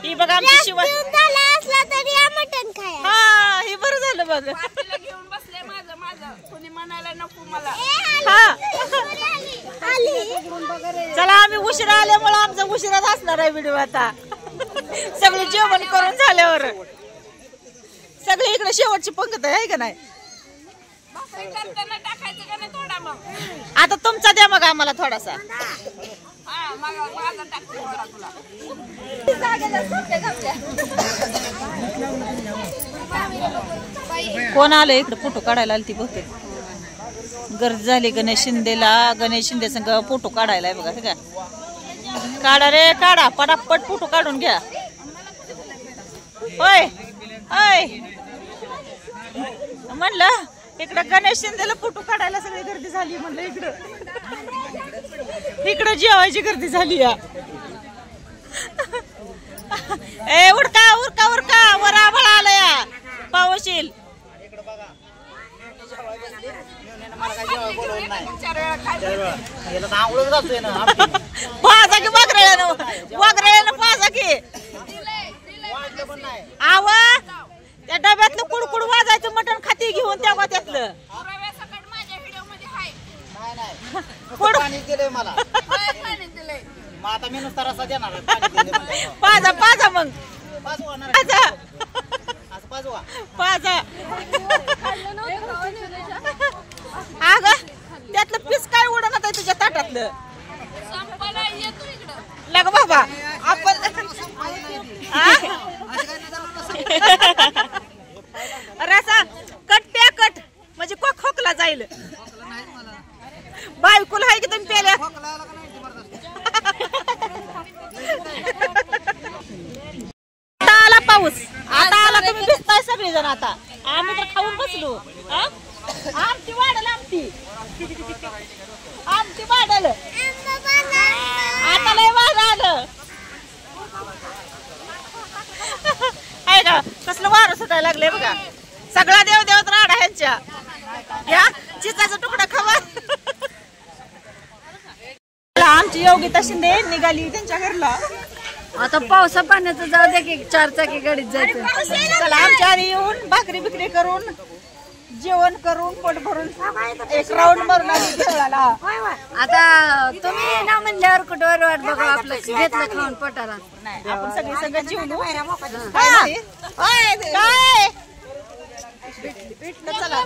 ही बघा आमची शिवा असला तरी मटण खाय. हा हे बरं झालं बघ. घेऊन बसले माझं माझं कोणी म्हणायला नको मला. चला आम्ही उशिरा आल्यामुळे आमचा उशिराच असणार आहे व्हिडिओ. आता सगळे जेवण करून झाल्यावर सगळे इकडे शेवटची पंगत आहे का नाही. आता तुमचा द्या मग आम्हाला थोडासा. कोण आलं इकडे फोटो काढायला आली ती बहुतेक. गर्दी झाली गणेश शिंदेला. गणेश शिंदे संग फोटो काढायला बघा. ठीक आहे काढा रे काढा पटापट फोटो काढून घ्या. होय होय म्हणलं इकडं गणेश शिंदेला फोटो काढायला सगळी गर्दी झाली. म्हणलं इकडं जेवायची गर्दी झाली. या ए उरका उरका उरका वर आभाळ आलं या पाऊस येईल. पाजा की वागराळ्यानं वागराळ्यानं पाजा की. आव त्या डब्यातलं कुडकुड वाजायचं मटण खाती घेऊन तेव्हा त्यातलं पाजा पाजा मग पाजा पाजा. अग त्यातलं पीस काय उडवणार आहे तुझ्या ताटातलं. लग बाबा आपण रसा कट प्या कट म्हणजे खोकला जाईल. बायकुल आहे की तुम्ही पेल्या. आता आला पाऊस. आता आला तुम्ही भिजताय सगळेजण. आता आम्ही तर खाऊन बसलो. आमटी वाढल आमटी आमटी वाढल. आता लय वार आलं आहे का. कसलं वारं सुटायला लागले बघा. सगळा देव देवत राडा ह्यांच्या. या चिचाचा तुकडा खावा. आमची योगिता शिंदे निघाली त्यांच्या घरला. आता पावसा पाण्याचं जाऊ दे की 4 चाकी गाडीत जायचं. चला आमच्या आधी येऊन भाकरी बिकरी करून जेवण करून पोट भरून एक राऊंड मारून आली खेळायला. आता तुम्ही ना म्हणल्यावर कुठवर वाट बघा. आपलं घेतलं खाऊन पोटाला. नाही आपण सगळी सगळं जेवलो. चला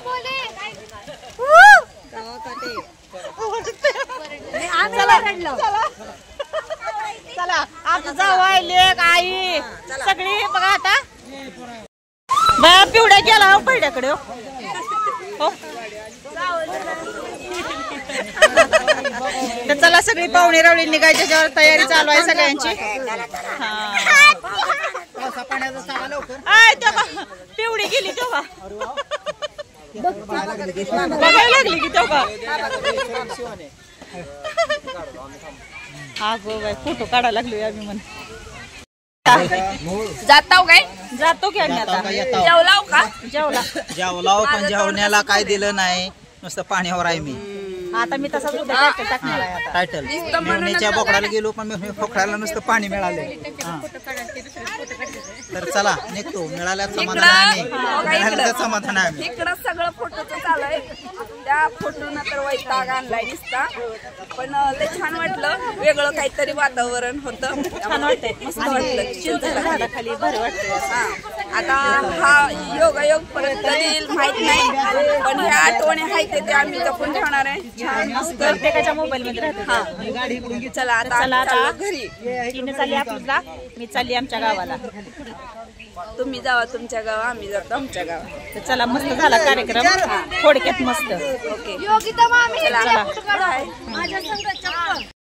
चला आमचं जावई लेक आई सगळी बघा. आता बाया पिवड्या गेला पहिल्याकडे. हो तर चला सगळी पाहुणे रावळी निघायच्या तयारी चालू आहे सगळ्यांची. तेव्हा पिवडी गेली तेव्हा बघायला लागली की तेव्हा. हा गो बाय फोटो काढायला लागलोय आम्ही. म्हण जाताव काय जातो की आम्ही आता. जेवलाव का. जेवलाव पण जेवण्याला काय दिलं नाही. नुसतं पाण्यावर आहे मी. आता मी तसाच टाकणार आहे. टायटल मेहुण्याच्या बोकडाला गेलो पण बोकडाला नुसतं पाणी मिळालं. तर चला निघतो. मिळाल्यात समाधान आहे. मिळाल्यात समाधान आहे. इकडं सगळं फोटोचं चालू आहे. त्या फोटोनं तर वैताग आणलाय दिसता. पण लय छान वाटलं. वेगळं काहीतरी वातावरण होतं. छान वाटतंय. मस्त वाटलं. झाडाखाली भारी वाटतंय. आता हा योगायोग परत येईल माहित नाही. पण ह्या आठवणी आहेत ते आम्ही जपून ठेवणार आहे. छान मस्त प्रत्येकाच्या मोबाईल मध्ये राहते. हा चला आता घरी. तिने चालली आपला मी चालली आमच्या गावाला. तुम्ही जावा तुमच्या गावा आम्ही जातो आमच्या गावात. तर चला मस्त झाला कार्यक्रम थोडक्यात मस्त. ओके योगिता मामी चला.